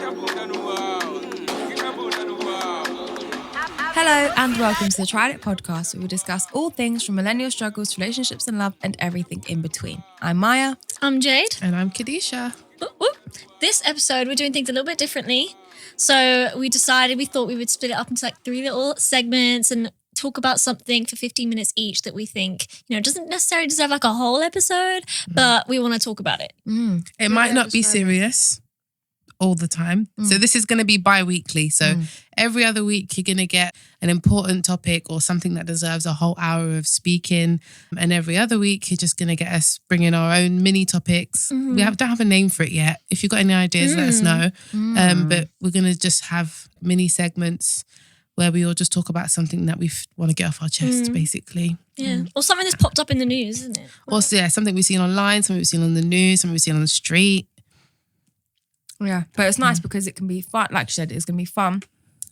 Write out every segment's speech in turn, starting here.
Hello and welcome to the Tried It podcast, where we discuss all things from millennial struggles to relationships and love and everything in between. I'm Maya. I'm Jade. And I'm Kedeisha. This episode, we're doing things a little bit differently. So we thought we would split it up into like 3 little segments and talk about something for 15 minutes each that we think, doesn't necessarily deserve like a whole episode, but we want to talk about it. It might not be serious all the time. So this is going to be bi-weekly. So every other week you're going to get an important topic or something that deserves a whole hour of speaking. And every other week you're just going to get us bringing our own mini topics. We don't have a name for it yet. If you've got any ideas, let us know. But we're going to just have mini segments where we all just talk about something that we want to get off our chest, basically. Yeah. Or something that's popped up in the news, isn't it? Also, yeah, something we've seen online, something we've seen on the news, something we've seen on the street. Yeah, but it's nice because it can be fun. Like you said, it's going to be fun,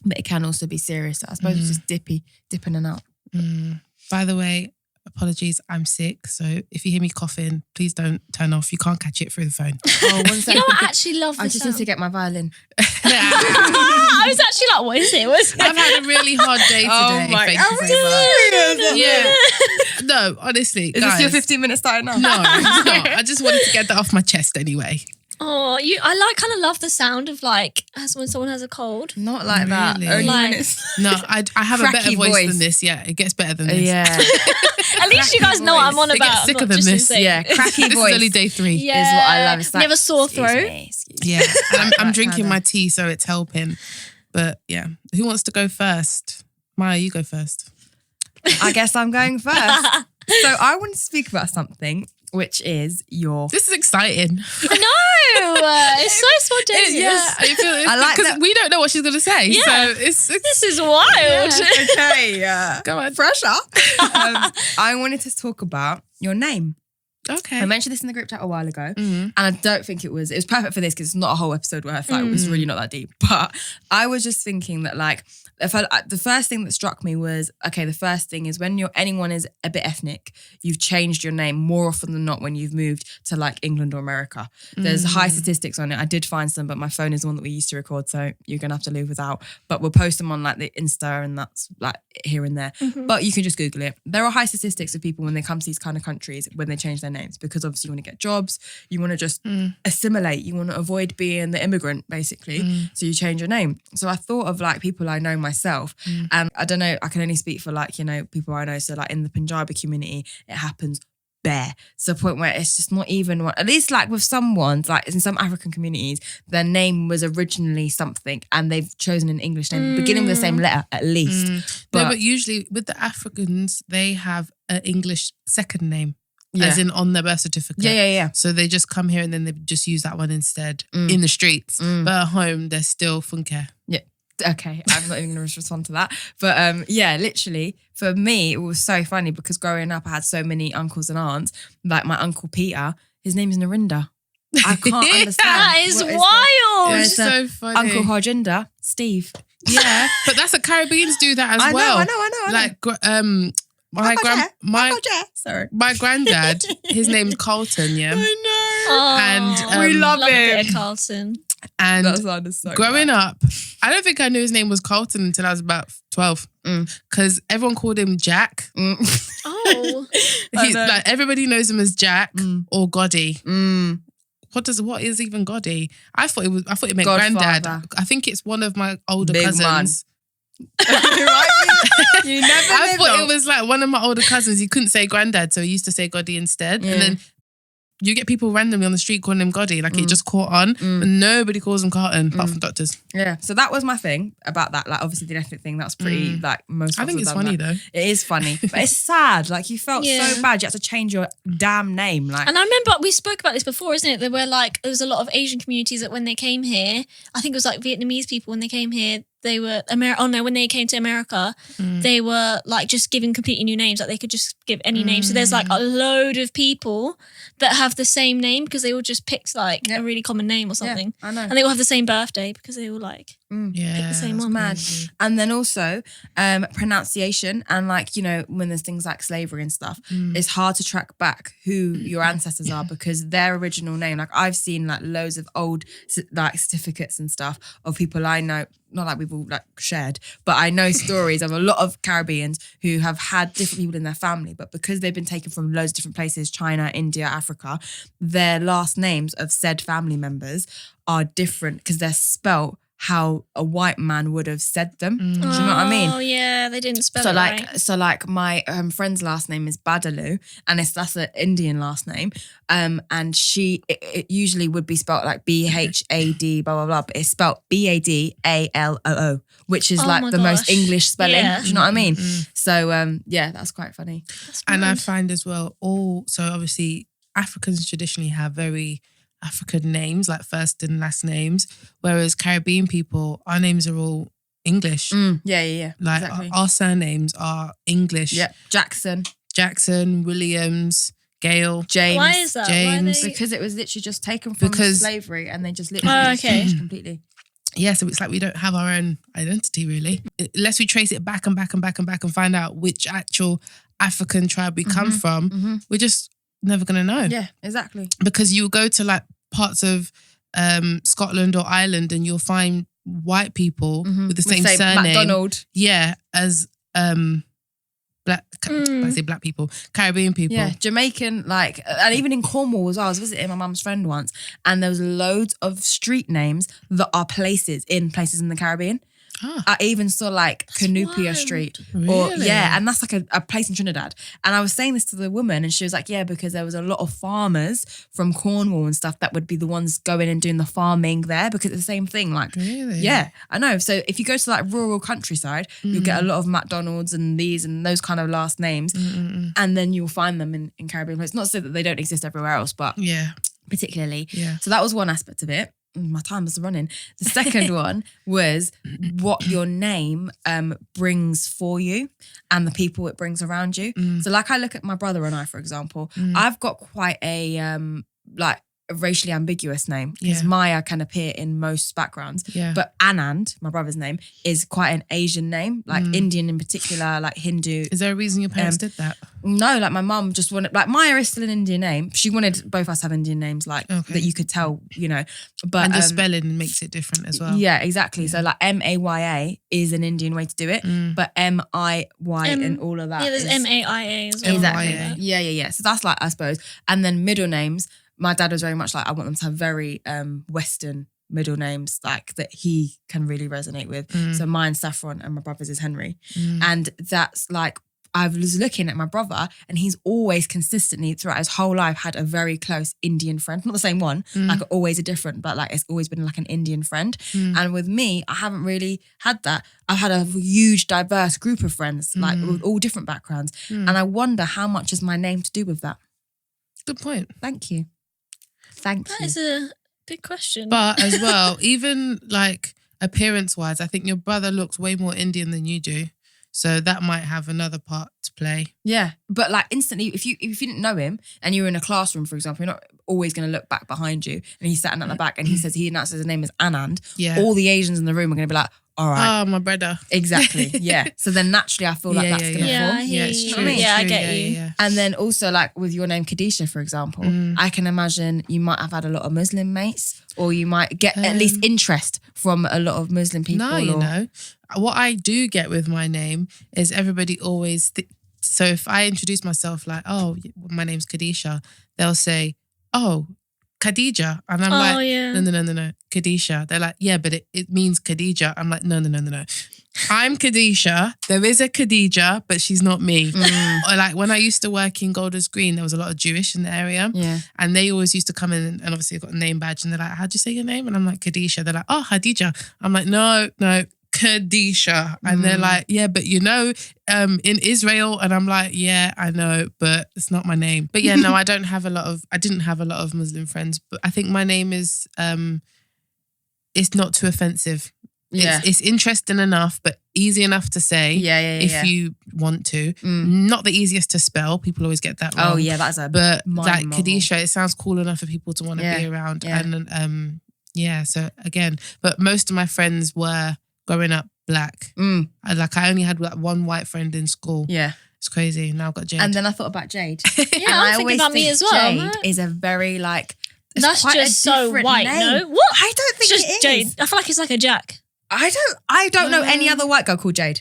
but it can also be serious. I suppose it's just dipping in and out. By the way, apologies, I'm sick. So if you hear me coughing, please don't turn off. You can't catch it through the phone. Oh, one second. I actually love this. I just need to get my violin. I was actually like, what is it? I've had a really hard day today. Oh my Thank you so much. Yeah. No, honestly, Is guys. this your 15 minutes starting now? No, it's not. I just wanted to get that off my chest anyway. Oh, I kind of love the sound of like as when someone has a cold. Not like that. Really? Only Like- when it's... No, I have a better Cracky voice than this. Yeah, it gets better than this. Yeah. At least you guys know what I'm on It gets about. sicker not than just this. insane. Yeah, cracky This voice is only day 3. Yeah. is what I love. It's like, Never sore excuse throat. me. Yeah, and I'm That drinking kinda- my tea, so it's helping. But yeah, who wants to go first? Maya, you go first. I guess I'm going first. So I want to speak about something, which is your... This is exciting. I know. It's so spontaneous. Yeah, I feel I like because that- we don't know what she's gonna say. Yeah. So it's This is wild. Okay, go on. pressure. I wanted to talk about your name. Okay. I mentioned this in the group chat a while ago, Mhm. and I don't think it was perfect for this because it's not a whole episode where I felt it was really not that deep. But I was just thinking that like, the first thing that struck me was, okay, the first thing is when anyone is a bit ethnic, you've changed your name more often than not when you've moved to like England or America. There's high statistics on it. I did find some, but my phone is the one that we used to record, so you're gonna have to live without. But we'll post them on like the Insta, and that's like here and there. But you can just Google it. There are high statistics of people when they come to these kind of countries when they change their names, because obviously you want to get jobs, you want to just assimilate, you want to avoid being the immigrant basically. So you change your name. So I thought of like people I know myself, and I don't know, I can only speak for like, people I know. So like in the Punjabi community, it happens bare to the point where it's just not even one, at least like with some ones, like in some African communities, their name was originally something and they've chosen an English name beginning with the same letter at least. But usually with the Africans, they have an English second name. Yeah. As in on their birth certificate. Yeah. So they just come here and then they just use that one instead in the streets. But at home, they're still Funke. Yeah. Okay, I'm not even going to respond to that. But yeah, literally, for me, it was so funny because growing up, I had so many uncles and aunts. Like my uncle Peter, his name is Narinda. I can't understand. That is what wild. It's so funny. Uncle Harjinder, Steve. Yeah, but that's what Caribbeans do that as I know, well. I know. Like, my granddad, his name's Carlton, yeah. I know. Oh, And, we love a bit him. of Carlton. And That sounded so growing bad. up, I don't think I knew his name was Carlton until I was about 12. Because everyone called him Jack. Oh. Like everybody knows him as Jack or Goddy. What is even Goddy? I thought it meant Godfather. granddad. I think it's one of my older Big cousins. You never I live thought long. it was like one of my older cousins. He couldn't say granddad, so he used to say Goddy instead. Yeah. And then you get people randomly on the street calling him Goddy, like it just caught on. But nobody calls him Carlton, apart from doctors. Yeah, so that was my thing about that. Like, obviously, the ethnic thing, that's pretty, like, most I think it's funny though. It is funny, but it's sad. Like, you felt Yeah. so bad. You had to change your damn name. Like, And I remember we spoke about this before, isn't it? There were like, there was a lot of Asian communities that when they came here, I think it was like Vietnamese people when they came here, they were when they came to America, they were like just giving completely new names. Like they could just give any name. So there's like a load of people that have the same name because they all just picked like a really common name or something. Yeah, I know. And they all have the same birthday because they all like pick the same one. Mad. And then also pronunciation and like, you know, when there's things like slavery and stuff, it's hard to track back who your ancestors are because their original name, like I've seen like loads of old like certificates and stuff of people I know, not like we've all like shared, but I know stories of a lot of Caribbeans who have had different people in their family, but because they've been taken from loads of different places, China, India, Africa, their last names of said family members are different because they're spelt how a white man would have said them. Do you know what I mean? Oh yeah, they didn't spell so it like, right. So like my friend's last name is Badalu, and that's an Indian last name. And it usually would be spelled like BHAD, blah blah blah, but it's spelled BADALOO, which is like the most English spelling. Yeah. Do you know what I mean? So yeah, that's quite funny. And I find as well, so obviously Africans traditionally have very African names, like first and last names, whereas Caribbean people, our names are all English. Yeah. Like exactly. our surnames are English. Yeah, Jackson, Williams, Gale, James. Why is that? James. Because it was literally just taken from slavery and they just literally changed completely. Yeah, so it's like we don't have our own identity really. Unless we trace it back and find out which actual African tribe we come from, we're just never going to know. Yeah, exactly. Because you go to like parts of Scotland or Ireland and you'll find white people with the same surname. McDonald. Yeah, as I say black people, Caribbean people. Yeah, Jamaican, like, and even in Cornwall as well. I was visiting my mum's friend once and there was loads of street names that are places in the Caribbean. I even saw like Canoopia Street. Really? And that's like a place in Trinidad. And I was saying this to the woman and she was like, yeah, because there was a lot of farmers from Cornwall and stuff that would be the ones going and doing the farming there because it's the same thing. Like, really? Yeah, I know. So if you go to like rural countryside, you'll get a lot of McDonald's and these and those kind of last names. And then you'll find them in Caribbean places. Not to say that they don't exist everywhere else, but particularly. Yeah. So that was one aspect of it. My time is running. The second one was what your name brings for you and the people it brings around you. So like I look at my brother and I, for example, I've got quite a like a racially ambiguous name because Maya can appear in most backgrounds. Yeah. But Anand, my brother's name, is quite an Asian name, like Indian in particular, like Hindu. Is there a reason your parents did that? No, like my mum just wanted, like Maya is still an Indian name. She wanted both us to have Indian names, like that you could tell, you know. But and the spelling makes it different as well. Yeah, exactly. Yeah. So like Maya is an Indian way to do it, but Miy and all of that. Yeah, there's Maia as well. Exactly. Yeah. So that's like, I suppose. And then middle names. My dad was very much like, I want them to have very Western middle names, like that he can really resonate with. So mine's Saffron and my brother's is Henry. And that's like, I was looking at my brother and he's always consistently throughout his whole life had a very close Indian friend. Not the same one, like always a different, but like it's always been like an Indian friend. And with me, I haven't really had that. I've had a huge diverse group of friends, like with all different backgrounds. And I wonder how much is my name to do with that? Good point. Thank you. Thank you. That is a big question. But as well, even like appearance-wise, I think your brother looks way more Indian than you do. So that might have another part to play. Yeah. But like instantly, if you didn't know him and you were in a classroom, for example, you're not always going to look back behind you and he's sitting at the back and he announces his name is Anand. Yeah. All the Asians in the room are going to be like, all right. Oh, my brother. Exactly. Yeah. So then naturally I feel like that's going to form. Yeah, it's true. I get you. Yeah. And then also like with your name Kedeisha, for example, I can imagine you might have had a lot of Muslim mates or you might get at least interest from a lot of Muslim people. No, you know. What I do get with my name is everybody always... so if I introduce myself like, oh, my name's Kedeisha, they'll say, oh, Khadija. And I'm no, Kedeisha. They're like, yeah, but it means Khadija. I'm like, no. I'm Kedeisha. There is a Khadija, but she's not me. Or like when I used to work in Golders Green, there was a lot of Jewish in the area. Yeah. And they always used to come in and obviously got a name badge and they're like, how'd you say your name? And I'm like, Kedeisha. They're like, oh, Khadija. I'm like, no. Kedeisha. And they're like, yeah, but you know, in Israel. And I'm like, yeah, I know, but it's not my name. But yeah, no, I didn't have a lot of Muslim friends, but I think my name is, it's not too offensive. Yeah. It's interesting enough, but easy enough to say. If you want to. Not the easiest to spell. People always get that wrong. Oh yeah, that's a But like marvel. Kedeisha, it sounds cool enough for people to want to be around. Yeah. And so again, but most of my friends were growing up black. I only had like one white friend in school. Yeah. It's crazy. Now I've got Jade. And then I thought about Jade. Yeah, I'm thinking about me as well. Jade is a very like. That's quite just a so different white, name. no? What? I don't think It's it just is. Jade. I feel like it's like a Jack. I don't know any other white girl called Jade.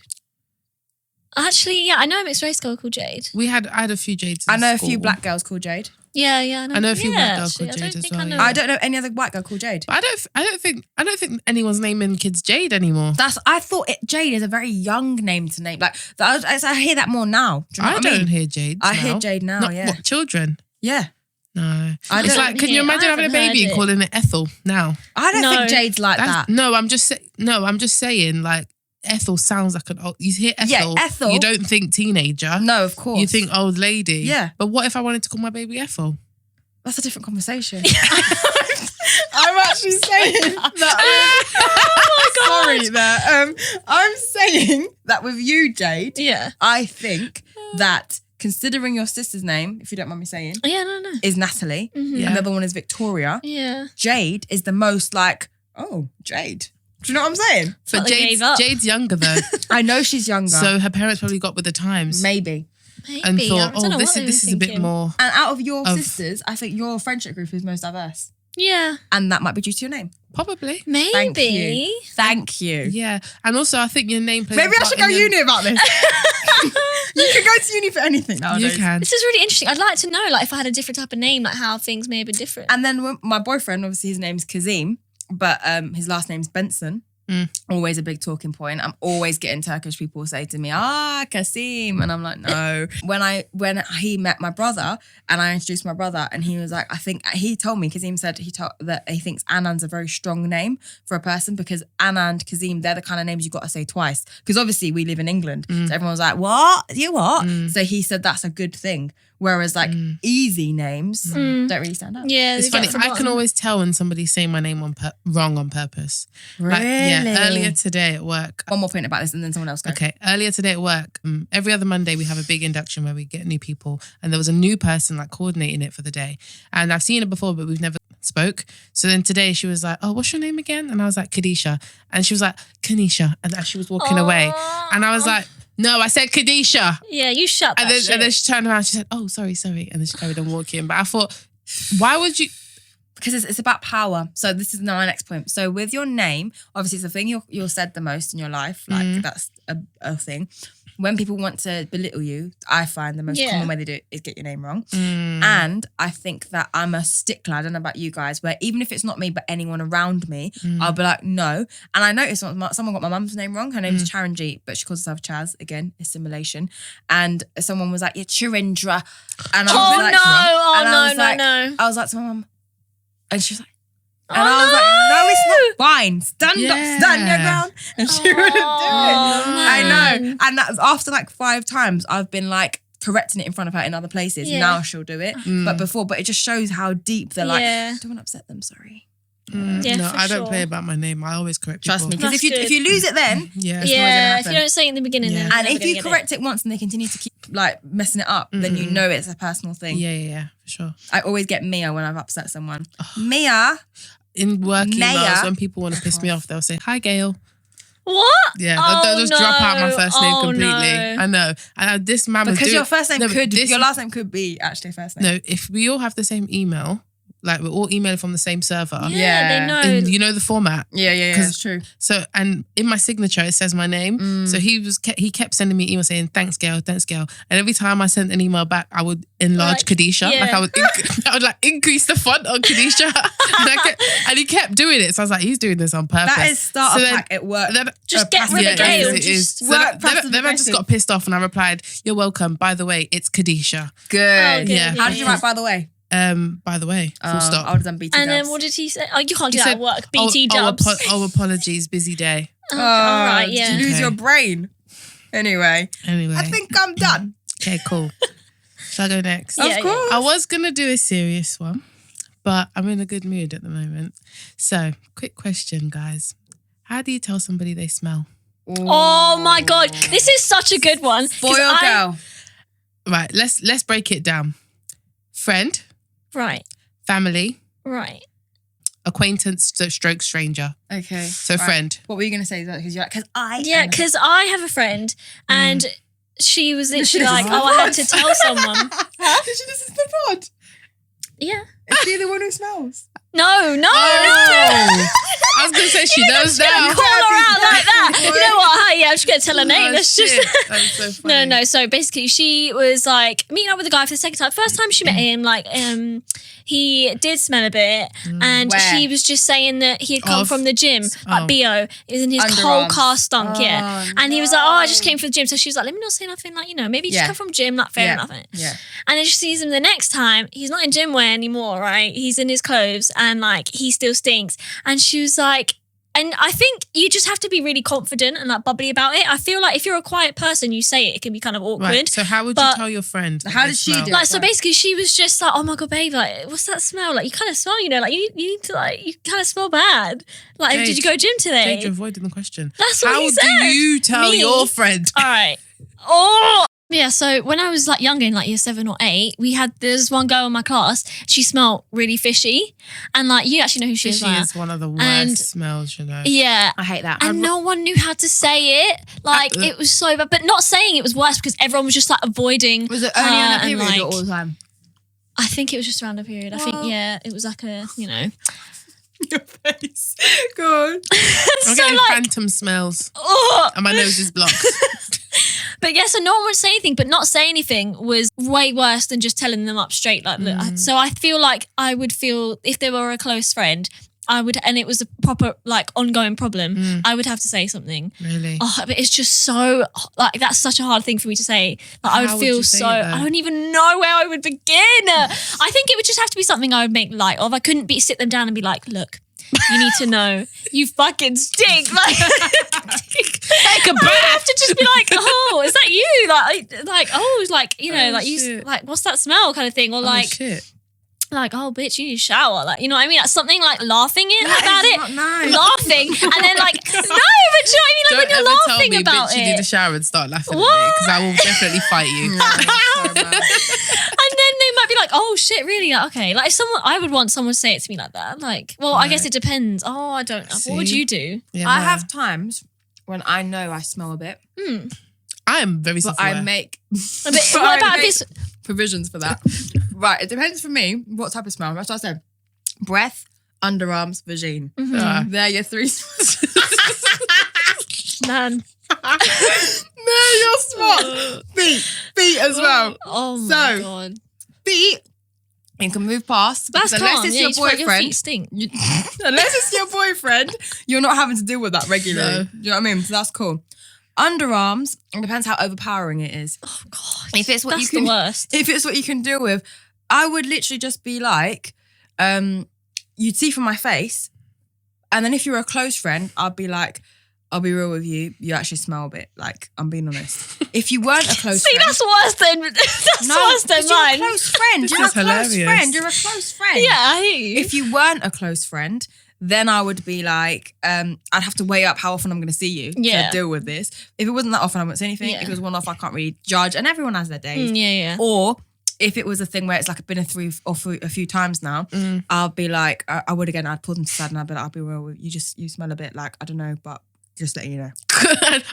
Actually, yeah, I know a mixed race girl called Jade. I had a few Jades in I know a school. few black girls called Jade. Yeah, I know a few black girls actually, called Jade as well, I know. yeah. I don't know any other white girl called Jade. But I don't think anyone's naming kids Jade anymore. I thought Jade is a very young name to name. Like I hear that more now. Do you know what I mean? don't hear Jade. I hear Jade now. Not, Yeah. What, children? Yeah. No. I It's don't like, can you imagine having a baby and calling it Ethel now? I don't No. think Jade's like that. No, I'm just saying like Ethel sounds like an old. You hear Ethel, Ethel. You don't think teenager. No, of course. You think old lady. Yeah. But what if I wanted to call my baby Ethel? That's a different conversation. I'm actually saying that. Sorry, there. I'm saying that with you, Jade. Yeah. I think that considering your sister's name, if you don't mind me saying, Yeah, no. is Natalie, Yeah. and the other one is Victoria. Yeah. Jade is the most like, oh, Jade. Do you know what I'm saying? But like they gave up. Jade's younger though, I know she's younger. so her parents probably got with the times Maybe. Maybe. and I thought, don't know this what they were is a bit thinking. more. And out of your Of- sisters, I think your friendship group is most diverse. Yeah. And that might be due to your name. Probably. Maybe. Thank you. Thank you. Yeah, and also I think your name plays. Maybe a I part should in go your- uni about this. You can go to uni for anything You nowadays. can. This is really interesting. I'd like to know, like, if I had a different type of name, like how things may have been different. And then when my boyfriend, obviously his name's Kazim, but his last name's Benson. Always a big talking point. I'm always getting Turkish people say to me, Kasim. And I'm like, no. When he met my brother and I introduced my brother and he was like, he told me, Kazim said that he thinks Anand's a very strong name for a person because Anand, Kazim, they're the kind of names you got to say twice. Because obviously we live in England. So everyone's like, what? You what? So he said that's a good thing. Whereas like easy names don't really stand out. Yeah, It's they funny. get I can forgotten. always tell when somebody's saying my name wrong on purpose. Really? Like, yeah, earlier today at work. One more point about this and then someone else go. Okay, earlier today at work, every other Monday we have a big induction where we get new people, and there was a new person like coordinating it for the day. And I've seen it before, but we've never spoke. So then today she was like, "Oh, what's your name again?" And I was like, "Kedeisha," and she was like, "Kenisha," and as she was walking away, and I was like, "No, I said Kedeisha." Yeah, you shut that And then, shit. and then she turned around, she said, "Oh, sorry," and then she carried on walking. But I thought, why would you? Because it's about power. So this is my next point. So with your name, obviously it's the thing you're said the most in your life. Like that's a thing. When people want to belittle you, I find the most common way they do it is get your name wrong. And I think that I'm a stickler, I don't know about you guys, where even if it's not me, but anyone around me, I'll be like, no. And I noticed someone got my mum's name wrong. Her name's Charanjeet, but she calls herself Chaz. Again, assimilation. And someone was like, yeah, Chirindra. And I was like, no. I was like to my mum, and she was like, and I was like, no, it's not fine. Stand your ground. And she wouldn't do it. I know. And that was after like 5 times, I've been like correcting it in front of her in other places. Yeah. Now she'll do it. But before, it just shows how deep they're like, don't want to upset them, sorry. Yeah, no, for I don't sure. play about my name. I always correct people. Trust me. Because That's if you lose it then, Yeah. it's Yeah, if not you gonna don't say it in the beginning, Yeah. then happen. And you're if never you gonna get correct it once and they continue to keep like messing it up, then you know it's a personal thing. Yeah, for sure. I always get Mia when I've upset someone. Mia. In work Maya. emails, when people want to piss me off, they'll say, "Hi, Gail." What? Yeah, Oh, they'll just drop out my first name no. completely. No. I know. And this man was Because doing... your first name No, but your last name could be actually a first name. No, if we all have the same email, like we're all emailing from the same server, Yeah, they know. and you know the format. Yeah, it's true. So, and in my signature, it says my name. So he kept sending me emails saying, thanks, Gail. And every time I sent an email back, I would enlarge Like, Kedeisha. yeah. Like I would like increase the font on Kedeisha. and he kept doing it. So I was like, he's doing this on purpose. That is starter So then- pack at work. Just get rid of Gail. it is. Just So work then I just got pissed off and I replied, "You're welcome. By the way, it's Kedeisha." Good. Oh, good. Yeah. How did you write, by the way? By the way, full stop. I would have done BT And then dubs. what did he say? Oh, you can't do He that said, at work. BT oh, dubs. apologies, busy day. All right, Did yeah. you lose Okay. your brain? Anyway, Anyway. I think I'm done. Okay, cool. Shall I go next? Yeah, of course. I was going to do a serious one, but I'm in a good mood at the moment. So, quick question, guys. How do you tell somebody they smell? Oh my God. This is such a good one. Boy or girl? Right, let's break it down. Friend, Right. family, Right. acquaintance, stroke stranger. Okay. So friend. What were you going to say? Because Yeah, because I have a friend and she was literally like, oh, I had to tell someone. Did she listen to the pod? Yeah. Is she the one who smells? No. I was going to say she does now. Call her out like that. You know what? Yeah, I'm just going to tell her name. Oh, Let's shit. just... That's so funny. No. So basically, she was like meeting up with a guy for the second time. First time she met him, like he did smell a bit, and Where? she was just saying that he had come from the gym, like BO. It was in his whole Underarms. car stunk, yeah. And he was like, "Oh, I just came from the gym." So she was like, "Let me not say nothing, like maybe you just come from gym, like fair enough." Yeah. And then she sees him the next time. He's not in gym wear anymore, right? He's in his clothes, and like he still stinks. And she was like. And I think you just have to be really confident and like bubbly about it. I feel like if you're a quiet person, you say it can be kind of awkward. Right, so how would you tell your friend? How did she do it? Like, so basically she was just like, oh my God, babe, like, what's that smell? Like, you kind of smell, like, you need to, like, you kind of smell bad. Like, Jade, did you go gym today? Jade, you're avoiding the question. That's what he said. How do you tell Me? your friend? All right. Oh, yeah. So when I was like younger, in like year 7 or 8, there's one girl in my class. She smelled really fishy, and like you actually know who she is. Fishy Like. is one of the worst And- smells, you know. Yeah. I hate that. And no one knew how to say it. Like, it was so bad. But not saying it was worse because everyone was just like avoiding. Was it only her on a and, period like, or all the time? I think it was just around a period. I think, it was like a, Your face. Go on. I'm so getting like, phantom smells, oh. and my nose is blocked. But yeah, so no one would say anything, but not say anything was way worse than just telling them up straight. Like, look, so I feel like I would feel if they were a close friend, I would, and it was a proper like ongoing problem, I would have to say something. Really? Oh, but it's just so like that's such a hard thing for me to say. Like, I would feel so. I don't even know where I would begin. I think it would just have to be something I would make light of. I couldn't sit them down and be like, look. You need to know you fucking stink. Like, take a bath. I have to just be like, oh, is that you? Like, oh, like like you, shit. like, what's that smell, kind of thing, or like, shit. like, oh, bitch, you need to shower. Like, you know what I mean? Like something like laughing about it, not nice. laughing, and then like, no, but do you know what I mean? Like when you're laughing tell me, about bitch, it. you need a shower and start laughing What? at me because I will definitely fight you. And then they might be like, oh shit, really? Like, okay. Like if I would want someone to say it to me like that. Like, well, I guess it depends. Oh, I don't know. What would See? you do? Yeah, I no. have times when I know I smell a bit, I am very but self-aware. I make But what about this? provisions for that. Right, it depends for me what type of smell. That's what I said. Breath, underarms, vagine. They're your 3 Man. They're your spot. Feet as well. Oh my So, God. Feet, you can move past. That's because calm. Unless it's Yeah, your you just feel like boyfriend. your feet stink. Unless it's your boyfriend, you're not having to deal with that regularly. No. Do you know what I mean? So that's cool. Underarms, it depends how overpowering it is. Oh God. If it's what That's you can, the worst. if it's what you can deal with, I would literally just be like, you'd see from my face, and then if you're a close friend, I'd be like, I'll be real with you. You actually smell a bit. Like, I'm being honest. If you weren't a close See, friend, that's worse than worse than because you're mine. a close friend. You're a is close hilarious. friend. You're a close friend. Yeah, I hear you. If you weren't a close friend, then I would be like, I'd have to weigh up how often I'm going to see you Yeah. to deal with this. If it wasn't that often, I wouldn't say anything. Yeah. If it was one off, I can't really judge. And everyone has their days. Yeah. Or if it was a thing where it's like been a few times now, I'll be like, I would again, I'd pull them to the side and I'd be like, I'll be real with you. You smell a bit like, I don't know, but just letting you know.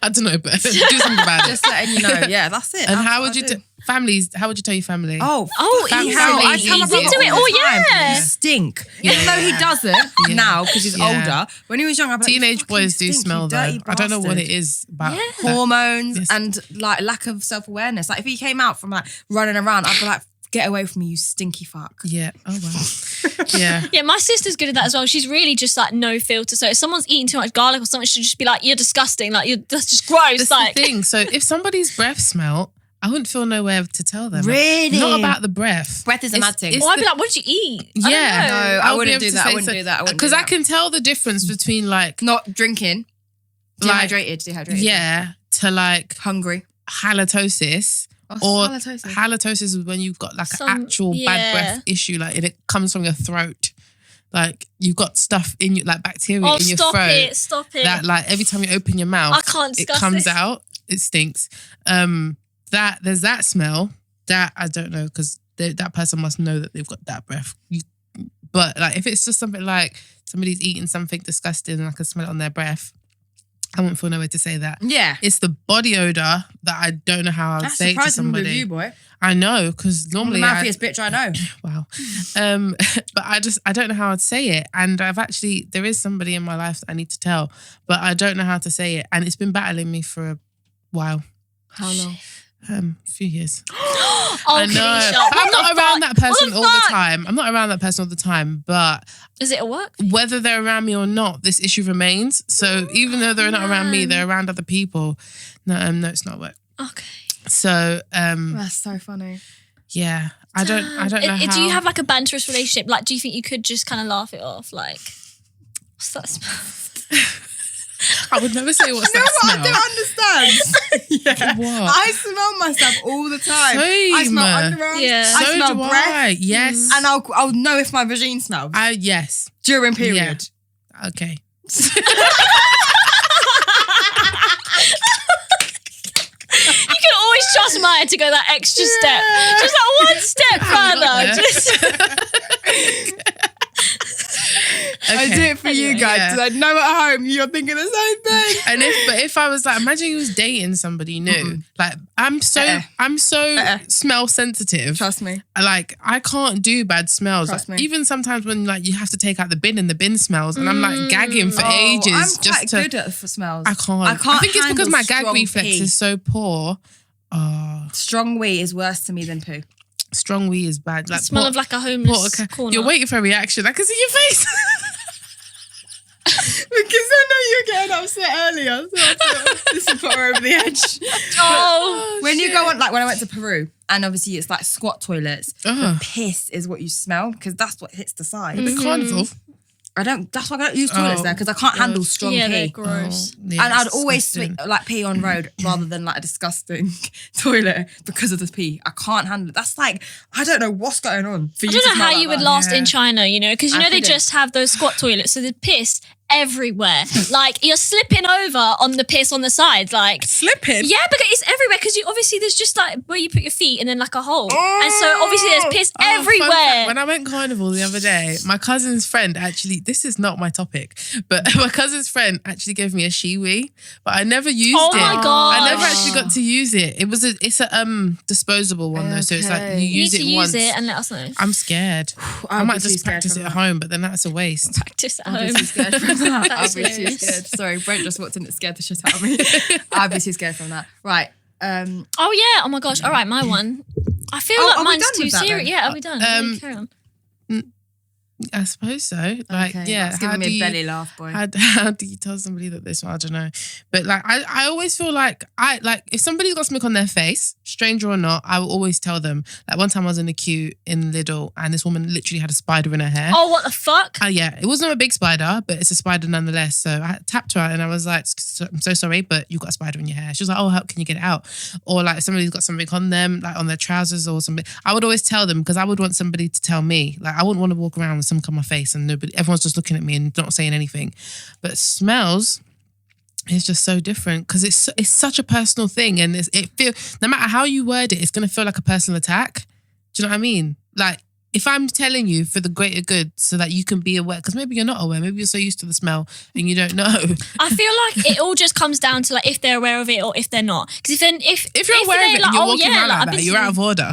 I don't know, but do something about it. Just letting you know. Yeah, that's it. And That's how what would you I do. families? How would you tell your family? Oh, family. I tell my Easy. brother Do it. all the Oh, time, yeah. you stink. Even though he doesn't now because he's Yeah. older. When he was young, I'd be like, Teenage "You fucking boys do stink, you smell though. dirty I don't know what bastard." it is about that. Hormones Yes. and like lack of self-awareness. Like if he came out from like running around, I'd be like, get away from me, you stinky fuck. Yeah. Oh wow. Yeah. Yeah, my sister's good at that as well. She's really just like no filter. So if someone's eating too much garlic or something, she'll just be like, you're disgusting. Like, that's just gross. That's like, the thing. So if somebody's breath smelled, I wouldn't feel nowhere to tell them. Really? Not about the breath. Breath is a mad thing. well, I'd be like, what did you eat? Yeah. I don't know. No, I I'll be wouldn't able do to that. say I wouldn't do that. I wouldn't do Because I that. can tell the difference between like Not drinking. Like- Dehydrated. yeah to like Hungry. halitosis. What's Or halitosis? halitosis is when you've got like Some- an actual yeah. bad breath issue, like it comes from your throat. like you've got stuff in your like bacteria in your throat. Stop it. That like every time you open your mouth, I can't it discuss comes this. out. It stinks. That there's that smell that I don't know because that person must know that they've got that breath. But like if it's just something like somebody's eating something disgusting and I can smell it on their breath, I wouldn't feel no way to say that. Yeah. It's the body odor that I don't know how I would say it to somebody. With you, boy. I know, because normally I'm the mouthiest bitch I know. Wow. But I don't know how I'd say it. And there is somebody in my life that I need to tell, but I don't know how to say it. And it's been battling me for a while. How long? A few years. I know. Kedeisha, I'm not around that person all the fuck? time. I'm not around that person all the time, but Is it at work? whether they're around me or not, this issue remains. So even though they're not around me, they're around other people. No, it's not work. Okay. So That's so funny. yeah, I don't know how. Do you have like a banterous relationship? Like, do you think you could just kind of laugh it off? Like, what's that smell? I would never say what's You know that what? smell. I don't understand. What? I smell myself all the time. I smell Same. underarms. Yeah. I So smell do breath. I. Yes. And I'll know if my vagina smells Yes. during period. Yeah. Okay. You can always trust Maya to go that extra step. Just like one step further. I do it for you guys Yeah. because I know at home you're thinking the same thing. And if I was like, imagine you was dating somebody new, like I'm so smell sensitive. Trust me. Like I can't do bad smells. Trust Like, me. even sometimes when like you have to take out the bin and the bin smells, and I'm like gagging for ages. I'm quite just to, good at smells. I can't. I think it's because my gag reflex is so poor. Strong wee is worse to me than poo. Strong wee is bad. Like The smell of like a homeless corner. You're waiting for a reaction. I can see your face. Because I know you were getting upset earlier, so I thought this would put her over the edge. When you go on, like when I went to Peru, and obviously it's like squat toilets, the piss is what you smell because that's what hits the side. The carnival. That's why I don't use toilets there because I can't handle strong Yeah, pee. they're gross. Yeah, And I'd it's always disgusting. like pee on road rather than like a disgusting toilet because of the pee. I can't handle it. That's like, I don't know what's going on for you. I don't know how you would last Yeah. in China, you know, because you know they couldn't. just have those squat toilets, so the piss everywhere. Like you're slipping over on the piss on the sides, like Slipping. yeah, because it's everywhere. Because you obviously there's just like where you put your feet and then like a hole, and so obviously there's piss Oh, fun fact, everywhere. when I went carnival the other day, my cousin's friend actually, this is not my topic, but my cousin's friend actually gave me a shiwi, but I never used Oh it. my God. I never actually got to use it. It's a disposable one though, so it's like Okay. you You use need to it once. use it and let us know. I'm scared. I I'll might be too just scared practice from it at that. home, but then that's a waste. Practice at I'll home. be too scared from that. That I'll is be too hilarious. scared. Sorry, Brent just walked in and scared the shit out of me. I'll be too scared from that. Right. Oh yeah. Oh my gosh. All right, my one. I feel Oh, like are we mine's done too with that serious. then? Yeah, are we done? Yeah, carry on. I suppose so. Like, yeah. That's giving me a belly laugh, boy. How do you tell somebody that this? I don't know. But like, I always feel like if somebody's got something on their face, stranger or not, I will always tell them. Like one time I was in the queue in Lidl and this woman literally had a spider in her hair. Oh, what the fuck? Yeah, it wasn't a big spider, but it's a spider nonetheless. So I tapped her and I was like, I'm so sorry, but you've got a spider in your hair. She was like, oh, how can you get it out? Or like somebody's got something on them, like on their trousers or something. I would always tell them because I would want somebody to tell me. Like I wouldn't want to walk around with something on my face and everyone's just looking at me and not saying anything. But smells is just so different because it's such a personal thing, and no matter how you word it, it's gonna feel like a personal attack. Do you know what I mean? Like if I'm telling you for the greater good so that you can be aware, because maybe you're not aware, maybe you're so used to the smell and you don't know. I feel like it all just comes down to like if they're aware of it or if they're not. Because if you're aware of it and you're walking around like I've that, been you're out of order.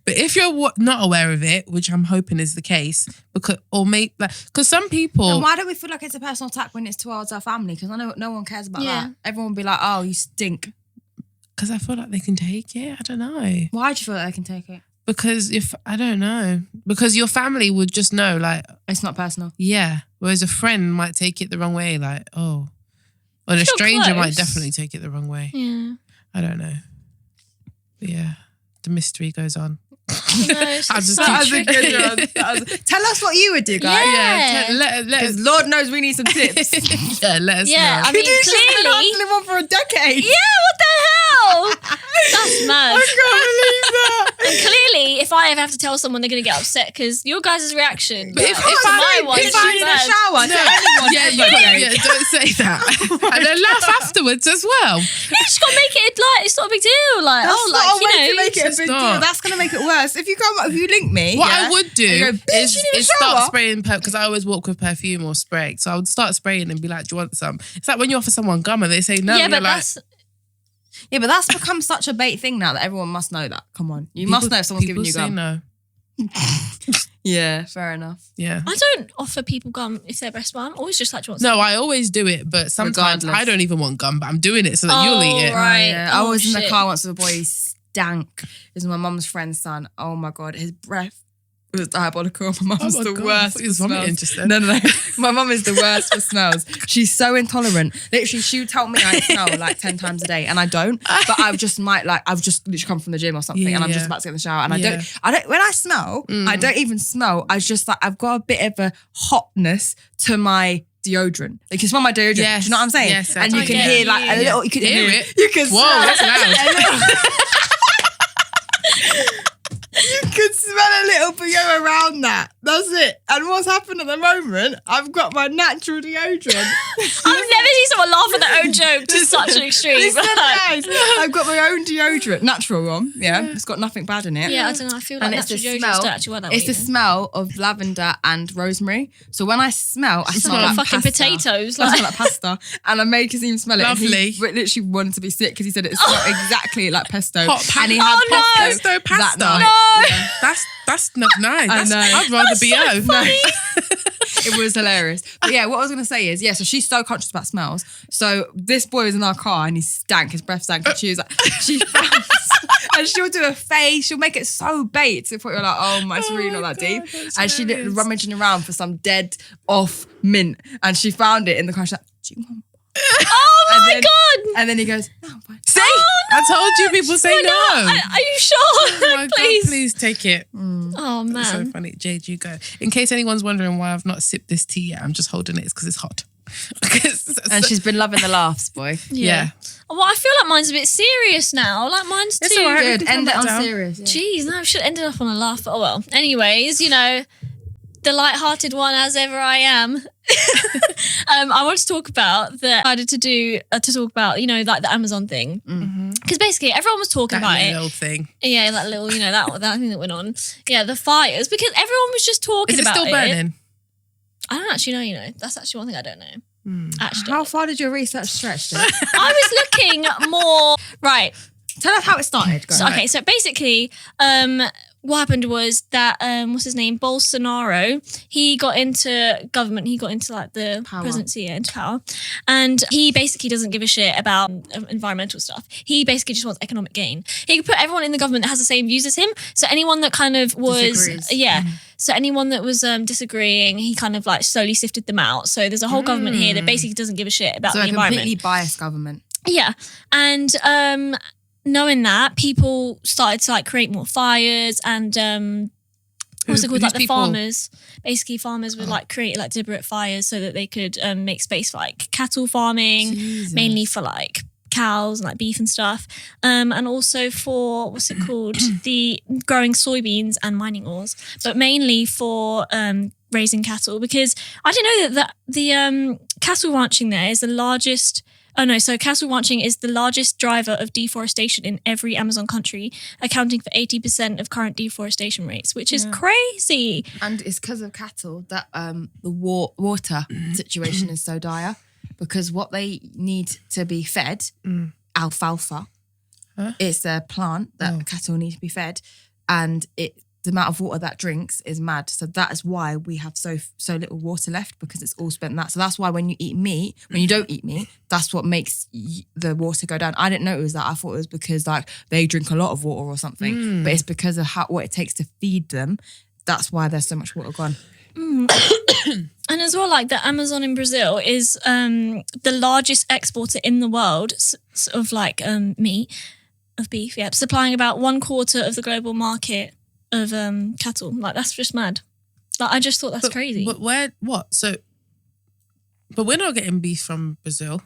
But if you're not aware of it, which I'm hoping is the case, because some people. And why do we feel like it's a personal attack when it's towards our family? Because I know no one cares about Yeah. that. Everyone will be like, oh, you stink. Because I feel like they can take it. I don't know. Why do you feel like they can take it? Because I don't know. Because your family would just know, like, It's not personal. yeah. Whereas a friend might take it the wrong way, like, oh. Or a You're stranger might close. definitely take it the wrong way. Yeah. I don't know. But yeah, the mystery goes on. You know, it's I'll just just so keep That was a tricky. good one. Tell us what you would do, guys. Yeah. let Because us. Lord knows we need some tips. Yeah, let us Yeah, know. I mean, Kedeisha's been clearly. hustling one for a decade. Yeah, what the hell? Oh, that's mad. I can't believe that. And clearly, if I ever have to tell someone, they're going to get upset because your guys' reaction. But if my I- one if is I- too in a bad. shower, so anyone Yeah, don't say that. And then laugh afterwards as well. You just got to make it like it's not a big deal. Like, That's oh, not like a way you to know, make it a it's big not. deal. That's going to make it worse. If you link me, What yeah, I would do and you go, "Bitch, is you need a start shower?" spraying because I always walk with perfume or spray. So I would start spraying and be like, "Do you want some?" It's like when you offer someone gum and they say no. yeah, you're but like, that's Yeah, but that's become such a bait thing now that everyone must know that. Come on. You must know if someone's giving you people say gum. no. Yeah, fair enough. Yeah. I don't offer people gum if they're breast. I'm always just like, do you want some? No, I always do it, but sometimes Regardless. I don't even want gum, but I'm doing it so that you'll eat it. Right. Yeah. I Oh, was in the shit. car once with a boy, he stank. It was my mum's friend's son. Oh my God, his breath was diabolical. My mum's Oh my the God, I worst thought for he was vomiting smells. just then. No. My mum is the worst for smells. She's so intolerant. Literally, she would tell me I smell like 10 times a day and I don't. But I've just literally come from the gym or something and I'm Yeah. just about to get in the shower and Yeah. I don't, when I smell, I don't even smell. I just like, I've got a bit of a hotness to my deodorant. Like you smell my deodorant. Yes. Do you know what I'm saying? Yes, and you I can get hear like a you. little, you can Hear hear it? You can Whoa, smell that's loud. You could smell a little BO around that. That's it. And what's happened at the moment, I've got my natural deodorant. I've never seen someone laugh at their own joke to such an extreme. Listen, guys, I've got my own deodorant. Natural one. Yeah. It's got nothing bad in it. Yeah, I don't know. I feel like And it's natural the deodorants smell. don't actually work that It's way. the smell of lavender and rosemary. So when I smell, I smell Smell like fucking pasta. potatoes. I Like, smell like pasta, and I make him smell it. And Lovely. he literally wanted to be sick because he said it smelled exactly like pesto. Hot pa- and he had Oh, no. pesto, Pesto pasta. that night. No. Yeah. That's not nice. I know. I'd rather be so funny. It was hilarious. But yeah, what I was going to say is, so she's so conscious about smells. So this boy was in our car and he stank, his breath stank. And she was like, and she'll do a face, she'll make it so bait to put you like, oh my, it's really not that deep. And she hilarious. rummaging around for some dead off mint and she found it in the car. She's like, do you want? Oh my then- God. And then he goes, no, I'm fine. See? I told you people say no. Are you sure? Oh my Please. God, please take it. Oh That's so man. funny. Jade, you go. In case anyone's wondering why I've not sipped this tea yet, I'm just holding it. It's because it's hot. And she's been loving the laughs, boy. Yeah. Well, I feel like mine's a bit serious now. Like mine's It's too. all right. Good. we can End it calm on down. serious. Yeah. Jeez, no, I should have ended up on a laugh. But oh well. Anyways, the light-hearted one as ever I am. I want to talk about talk about like the Amazon thing because basically everyone was talking about it. Little thing. Yeah, that little that thing that went on. Yeah, the fires because everyone was just talking Is it about still burning? I don't actually know. That's actually one thing I don't know. Actually, How far did your research stretch? Then? I was looking more right. Tell us how it started. Go. So, so basically, what happened was that what's his name, Bolsonaro, he got into government, he got into like the Power. presidency into power, and he basically doesn't give a shit about environmental stuff. He basically just wants economic gain. He could put everyone in the government that has the same views as him. So anyone that kind of was Disagrees. So anyone that was disagreeing, he kind of like slowly sifted them out. So there's a whole government here that basically doesn't give a shit about So the a environment. completely biased government. Yeah. And knowing that, people started to like create more fires and what's it called? Like the farmers. Basically farmers would like create like deliberate fires so that they could make space for like cattle farming, Jesus. mainly for like cows and like beef and stuff. And also for what's it called? The growing soybeans and mining ores, but mainly for raising cattle because I didn't know that the cattle ranching there is the largest. Oh no, so cattle ranching is the largest driver of deforestation in every Amazon country, accounting for 80% of current deforestation rates, which is crazy. And it's because of cattle that the water situation is so dire because what they need to be fed, alfalfa, it's a plant that cattle need to be fed and the amount of water that drinks is mad. So that is why we have so little water left because it's all spent that. So that's why when you eat meat, when you don't eat meat, that's what makes the water go down. I didn't know it was that. I thought it was because like they drink a lot of water or something, but it's because of what it takes to feed them. That's why there's so much water gone. And as well, like the Amazon in Brazil is the largest exporter in the world of like meat, of beef, supplying about 1/4 of the global market of cattle. Like that's just mad. Like I just thought that's crazy. But what? So, but we're not getting beef from Brazil.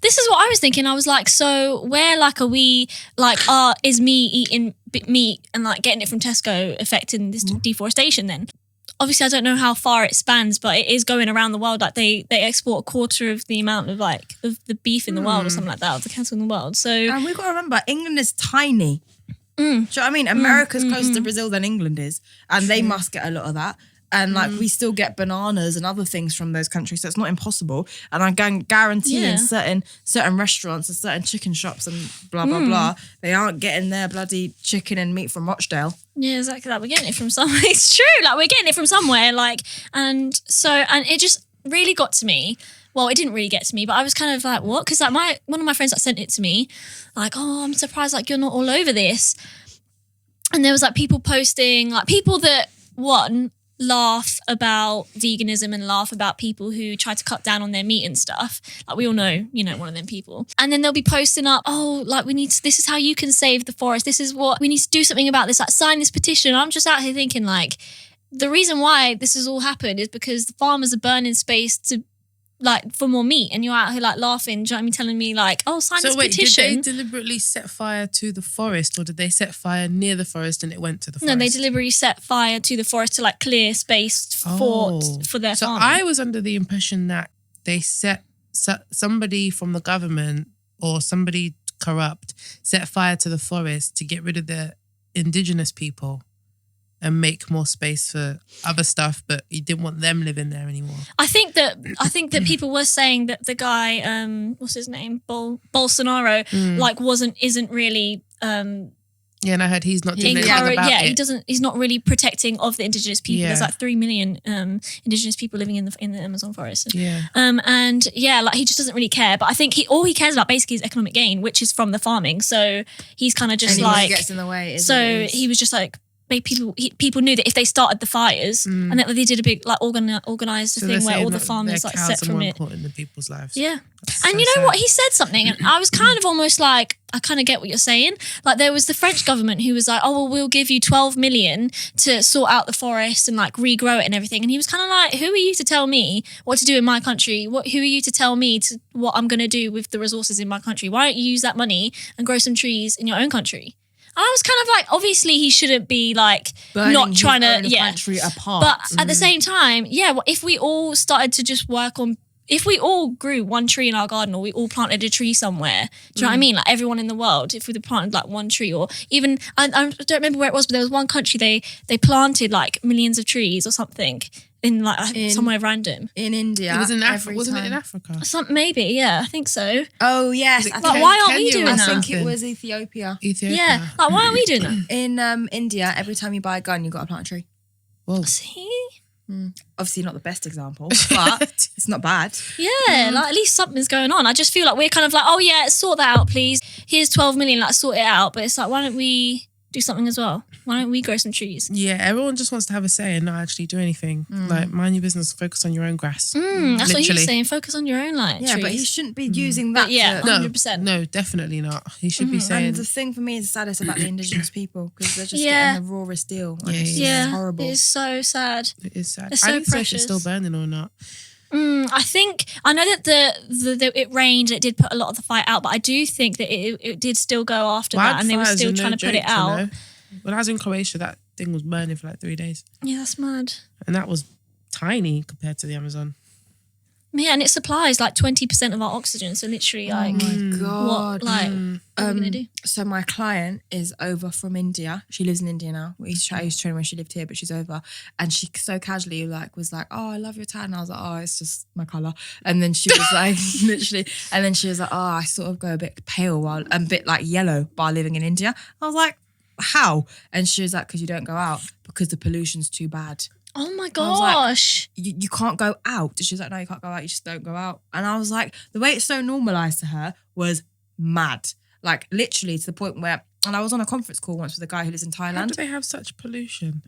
This is what I was thinking. I was like, so where like are we like is me eating meat and like getting it from Tesco affecting this deforestation then? Obviously I don't know how far it spans, but it is going around the world. Like they export a quarter of the amount of like of the beef in the world or something like that, of the cattle in the world. So and we've got to remember, England is tiny. Do you know what I mean? America's closer to Brazil than England is, and they must get a lot of that. And like we still get bananas and other things from those countries, so it's not impossible. And I can guarantee in certain restaurants and certain chicken shops and blah blah blah, they aren't getting their bloody chicken and meat from Rochdale. Yeah, exactly. Like we're getting it from somewhere. It's true. Like we're getting it from somewhere. Like and it just really got to me. Well, it didn't really get to me, but I was kind of like, what? Because like one of my friends that sent it to me, like, oh, I'm surprised like you're not all over this. And there was like people posting, like people that laugh about veganism and laugh about people who try to cut down on their meat and stuff. Like we all know, one of them people. And then they'll be posting up, oh, like this is how you can save the forest. This is what we need to do something about this. Like sign this petition. I'm just out here thinking like the reason why this has all happened is because the farmers are burning space for more meat, and you're out here like laughing, do you know what I mean, telling me like, oh, sign this petition. Did they deliberately set fire to the forest, or did they set fire near the forest and it went to the forest? No, they deliberately set fire to the forest to like clear space for their farming. I was under the impression that they set somebody from the government or somebody corrupt set fire to the forest to get rid of the indigenous people and make more space for other stuff, but you didn't want them living there anymore. I think that people were saying that the guy, what's his name, Bolsonaro, like isn't really. Yeah, and I heard he's not doing anything about it. He's not really protecting of the indigenous people. Yeah. There's like 3 million indigenous people living in the Amazon forest. Yeah. And yeah, like he just doesn't really care. But I think all he cares about basically is economic gain, which is from the farming. So he's kind of just like gets in the way. He was just like. People knew that if they started the fires and that they did a big like organised thing where all the farmers like set from it. Important in people's lives. Yeah, and you know what? He said something, and I was kind of almost like, I kind of get what you're saying. Like there was the French government who was like, oh well, we'll give you 12 million to sort out the forest and like regrow it and everything. And he was kind of like, who are you to tell me what to do in my country? Who are you to tell me what I'm going to do with the resources in my country? Why don't you use that money and grow some trees in your own country? I was kind of like, obviously he shouldn't be like burning not trying his own country apart. But at the same time, if we all started to just work on, if we all grew one tree in our garden or we all planted a tree somewhere, do you know what I mean? Like everyone in the world, if we planted like one tree or even, I don't remember where it was, but there was one country, they planted like millions of trees or something. Somewhere random. In India. It was in Africa. Wasn't it in Africa? Maybe, yeah, I think so. Oh, yes. Why aren't we doing that? I think it was Ethiopia. Yeah, like why aren't we doing that? In India, every time you buy a gun, you've got to plant a tree. Whoa. See? Obviously not the best example, but it's not bad. Yeah, like at least something's going on. I just feel like we're kind of like, oh yeah, sort that out, please. Here's 12 million, like sort it out. But it's like, why don't we do something as well? Why don't we grow some trees? Yeah, everyone just wants to have a say and not actually do anything. Like, mind your business, focus on your own grass. That's what he's saying. Focus on your own trees. But he shouldn't be using that. Yeah, 100%. No, definitely not. He should be saying. And the thing for me is the saddest about the indigenous people because they're just getting the rawest deal. It's horrible. It is so sad. It is sad. It's so I didn't say if precious. it's still burning or not. I know that it rained. It did put a lot of the fire out, but I do think that it did still go after that, and they were still trying to put it out. When I was in Croatia, that thing was burning for like 3 days. Yeah, that's mad. And that was tiny compared to the Amazon. Yeah, and it supplies like 20% of our oxygen. So literally, like, oh my God. What are we gonna do? So my client is over from India. She lives in India now. I used to train when she lived here, but she's over. And she so casually was like, oh, I love your tan. And I was like, oh, it's just my colour. And then she was like, literally. And then she was like, oh, I sort of go a bit pale a bit like yellow while living in India. I was like, how? And she was like, because you don't go out because the pollution's too bad. Oh my gosh. Like, you can't go out. She was like, no, you can't go out. You just don't go out. And I was like, the way it's so normalised to her was mad. Like literally to the point where, and I was on a conference call once with a guy who lives in Thailand. How do they have such pollution?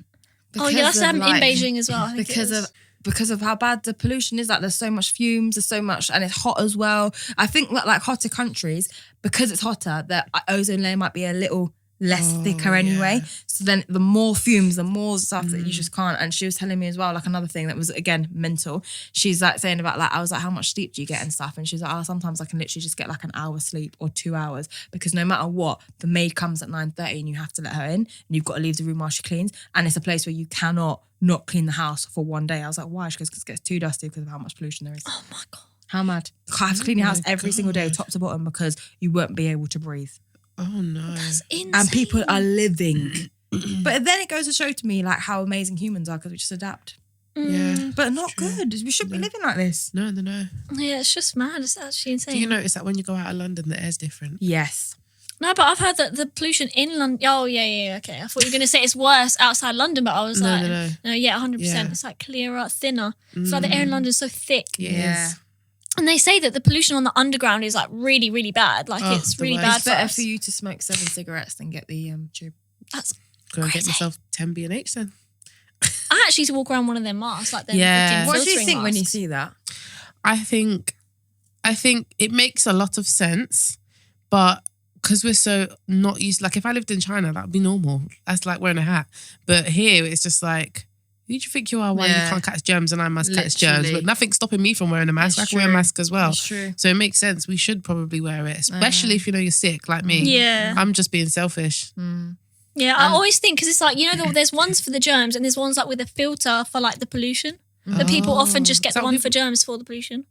That's in Beijing as well. I think because of how bad the pollution is. Like there's so much fumes, there's so much, and it's hot as well. I think that like hotter countries, because it's hotter, the ozone layer might be a little less thicker anyway. So then the more fumes, the more stuff that you just can't. And she was telling me as well, like another thing that was, again, mental. She's like saying about like, I was like, how much sleep do you get and stuff? And she's like, sometimes I can literally just get like an hour sleep or 2 hours, because no matter what, the maid comes at 9:30 and you have to let her in, and you've got to leave the room while she cleans. And it's a place where you cannot not clean the house for one day. I was like, why? She goes, because it gets too dusty because of how much pollution there is. Oh my God. How mad. I have to clean your house every single day, top to bottom, because you won't be able to breathe. Oh no. That's insane. And people are living. But then it goes to show to me like how amazing humans are, because we just adapt. Yeah. But not good. We shouldn't be living like this. No. Yeah, it's just mad. It's actually insane. Do you notice that when you go out of London, the air's different? Yes. No, but I've heard that the pollution in London. Oh, yeah. Okay. I thought you were going to say it's worse outside London, but I was No. 100%. Yeah. It's like clearer, thinner. It's like the air in London is so thick. Yeah. And they say that the pollution on the underground is like really, really bad. Like it's the really worst. bad It's for better us. for you to smoke 7 cigarettes than get the tube. That's Go and get crazy. myself 10 B&H then. I actually used to walk around one of their masks, like their Yeah. freaking What do you filtering think when you masks. see that? I think it makes a lot of sense, but because we're so not used, like if I lived in China, that would be normal. That's like wearing a hat. But here it's just like, who do you think you are? Why you can't catch germs and I must catch germs? Literally. But nothing's stopping me from wearing a mask. It's I can wear a true. mask as well. It's true. So it makes sense. We should probably wear it, especially if you know you're sick like me. Yeah. I'm just being selfish. Yeah, I always think, because it's like, you know, there's ones for the germs and there's ones like with a filter for like the pollution. But people often just get So the one people- for germs for the pollution.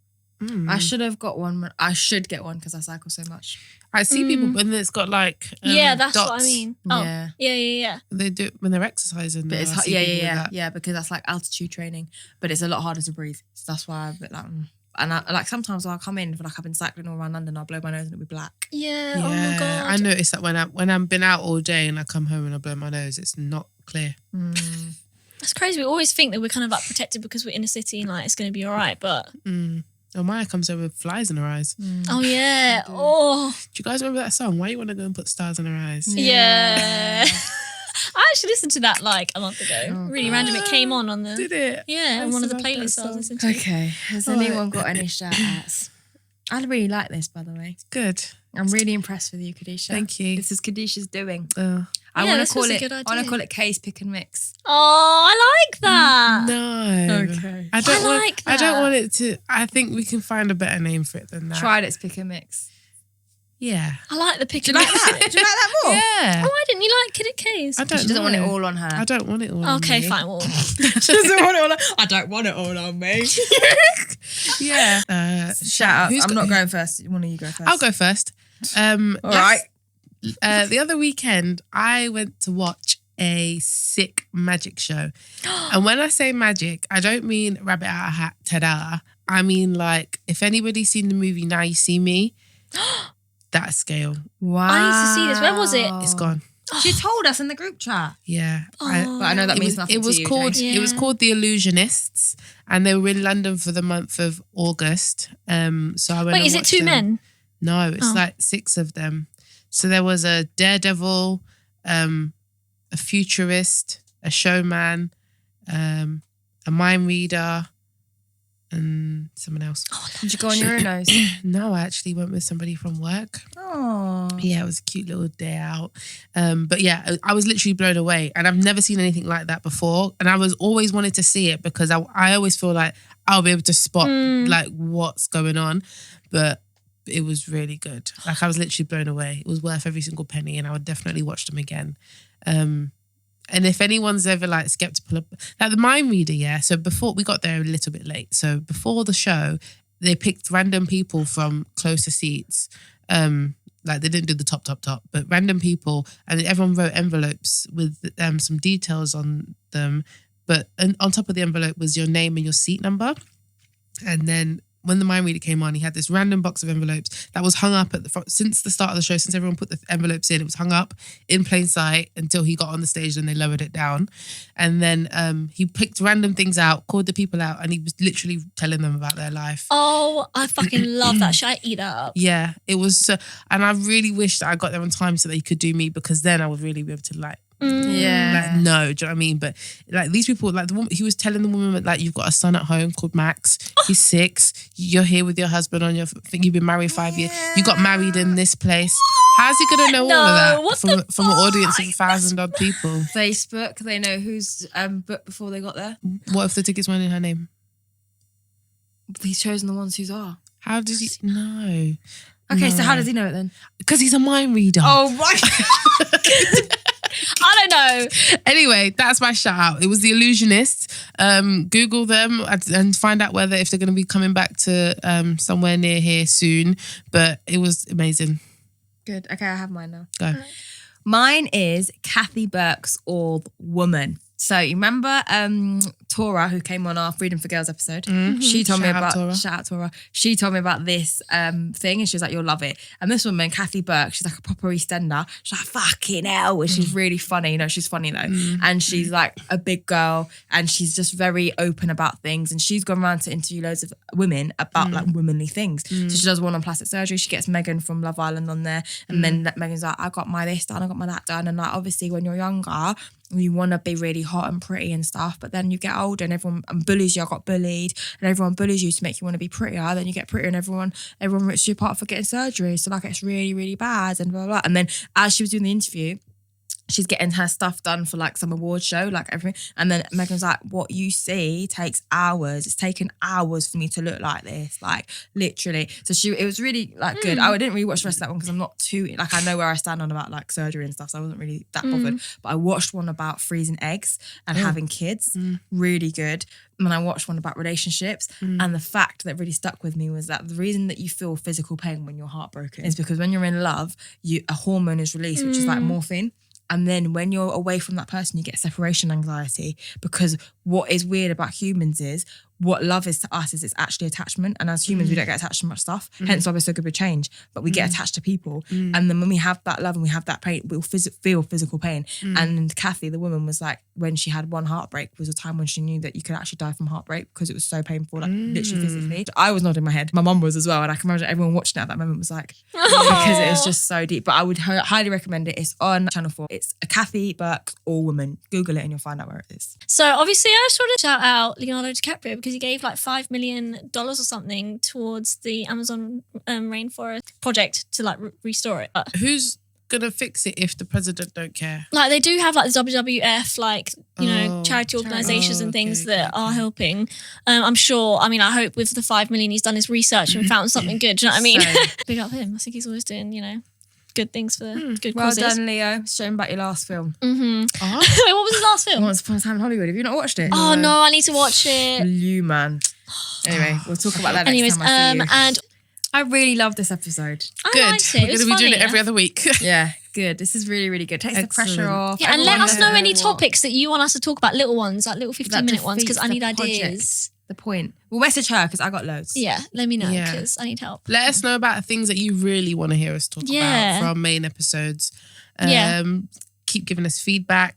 I should have got one. I should get one because I cycle so much. I see people when it's got like Yeah, that's dots. what I mean. Yeah. Oh, yeah. They do it when they're exercising. But though. it's I see people with that. yeah, because that's like altitude training. But it's a lot harder to breathe. So that's why I'm a bit like, And I, like sometimes I'll come in, like I've been cycling all around London, I'll blow my nose and it'll be black. Yeah, oh my God. I noticed that when I've been out all day and I come home and I blow my nose, it's not clear. That's crazy. We always think that we're kind of like protected because we're in a city and like it's going to be all right. But Oh, Maya comes home with flies in her eyes. oh yeah, oh Do you guys remember that song? Why you want to go and put stars in her eyes? yeah. I actually listened to that like a month ago. Really random. It came on the Did it? yeah, I on one of the used to love that playlists I was song. listening to. Okay. Has anyone got any shout outs? I really like this, by the way. Good. I'm really impressed with you, Kedeisha. Thank you. This is Kedeisha's doing. Oh, I Yeah, want this to call was a it. good I want idea. to call it K's Pick and Mix. Oh, I like that. no. Okay. I don't I want. like I don't that. want it to. I think we can find a better name for it than that. Tried its Pick and Mix. Yeah. I like the pick. Do you like that? Do you like that more? Yeah. Oh, why didn't you like Kid at K's? I don't. She doesn't want it know. all on her. I don't want it all. on Okay, me. fine. Well, She doesn't want it all on. I don't want it all on me. Yeah. Shout out. Who's I'm got- not going first. One of you go first. I'll go first. All right. The other weekend, I went to watch a sick magic show. And when I say magic, I don't mean rabbit out of hat, ta-da. I mean like, if anybody's seen the movie Now You See Me, that scale. Wow. I need to see this. Where was it? It's gone. She told us in the group chat. Yeah. But I know that It means was, nothing it was to you. called okay? it was Yeah. called The Illusionists, and they were in London for the month of August. So I went. Wait, and is it watched two them. men? No, it's Oh. like 6 of them. So there was a daredevil, a futurist, a showman, a mind reader, and someone else. Did you go on your own nose? No, I actually went with somebody from work. Oh. Yeah, it was a cute little day out. But yeah, I was literally blown away, and I've never seen anything like that before. And I was always wanted to see it because I always feel like I'll be able to spot like what's going on. But it was really good. Like I was literally blown away. It was worth every single penny, and I would definitely watch them again. And if anyone's ever like skeptical, like the mind reader, yeah. So before we got there a little bit late. So before the show, they picked random people from closer seats. Like they didn't do the top, but random people, and everyone wrote envelopes with some details on them. But on top of the envelope was your name and your seat number. And then when the mind reader came on, he had this random box of envelopes that was hung up at the front since the start of the show. Since everyone put the envelopes in, it was hung up in plain sight until he got on the stage and they lowered it down. And then he picked random things out, called the people out, and he was literally telling them about their life. Oh, I fucking love that shit. I eat that up. Yeah, it was so, and I really wish that I got there on time so that he could do me, because then I would really be able to like Yeah. Like, no, do you know what I mean? But like these people, like the woman, he was telling the woman like, you've got a son at home called Max. He's 6. You're here with your husband on your. I think you've been married 5 years. You got married in this place. How's he gonna know all of that from an audience of 1,000 odd people? Facebook, they know who's booked before they got there. What if the tickets weren't in her name? He's chosen the ones whose are. How does he know? Okay, so how does he know it then? Because he's a mind reader. Oh, right. I don't know. Anyway, that's my shout out. It was The Illusionists. Google them and find out whether if they're going to be coming back to somewhere near here soon. But it was amazing. Good. Okay, I have mine now. Go. Mine is Kathy Burke's All Woman. So you remember Tora, who came on our Freedom for Girls episode? Mm-hmm. She told me about Tora. shout out Tora. She told me about this thing, and she was like, "You'll love it." And this woman, Kathy Burke, she's like a proper EastEnder. She's like, "Fucking hell!" And she's really funny. You know, she's funny though, and she's like a big girl, and she's just very open about things. And she's gone around to interview loads of women about like womanly things. So she does one on plastic surgery. She gets Megan from Love Island on there, and then Megan's like, "I got my this done, I got my that done," and like obviously when you're younger, you want to be really hot and pretty and stuff, but then you get older and everyone bullies you. I got bullied and everyone bullies you to make you want to be prettier. Then you get prettier and everyone rips you apart for getting surgery. So like it's really, really bad and blah, blah, blah. And then as she was doing the interview, she's getting her stuff done for like some award show, like everything. And then Megan's like, what you see takes hours. It's taken hours for me to look like this, like literally. So it was really like good. I didn't really watch the rest of that one because I'm not too, like I know where I stand on about like surgery and stuff. So I wasn't really that bothered. But I watched one about freezing eggs and having kids. Really good. And then I watched one about relationships. And the fact that really stuck with me was that the reason that you feel physical pain when you're heartbroken is because when you're in love, a hormone is released, which is like morphine. And then when you're away from that person, you get separation anxiety, because what is weird about humans is what love is to us is it's actually attachment. And as humans, we don't get attached to much stuff. Hence why we're so good with change. But we get attached to people. And then when we have that love and we have that pain, we'll feel physical pain. And Kathy, the woman, was like, when she had one heartbreak was a time when she knew that you could actually die from heartbreak because it was so painful, like literally physically. I was nodding my head. My mum was as well. And I can imagine everyone watching it at that moment was like, because it was just so deep. But I would highly recommend it. It's on Channel 4. It's a Kathy Burke All Woman. Google it and you'll find out where it is. So obviously I just want to shout out Leonardo DiCaprio because he gave like $5 million or something towards the Amazon rainforest project to like restore it. Who's gonna fix it if the president don't care? Like they do have like the WWF, like, you know, charity organisations and things that are helping. I'm sure, I mean, I hope with the 5 million he's done his research and found something good. Do you know what I mean? Big up him. I think he's always doing, you know, good things for good causes. Well done, Leo. Showing about your last film. Wait, what was his last film? Once Upon a Time in Hollywood. Have you not watched it? Oh no, I need to watch it. You man. Anyway, we'll talk about that next time I see you. And I really love this episode. Good. I liked it. We're going to be doing it every other week. Yeah, good. This is really, really good. Takes the pressure off. Yeah, and let us know any what. topics that you want us to talk about, little ones, like little 15-minute ones, because I need ideas. The point. We'll message her because I got loads. Yeah, let me know because I need help. Let us know about things that you really want to hear us talk about for our main episodes. Keep giving us feedback.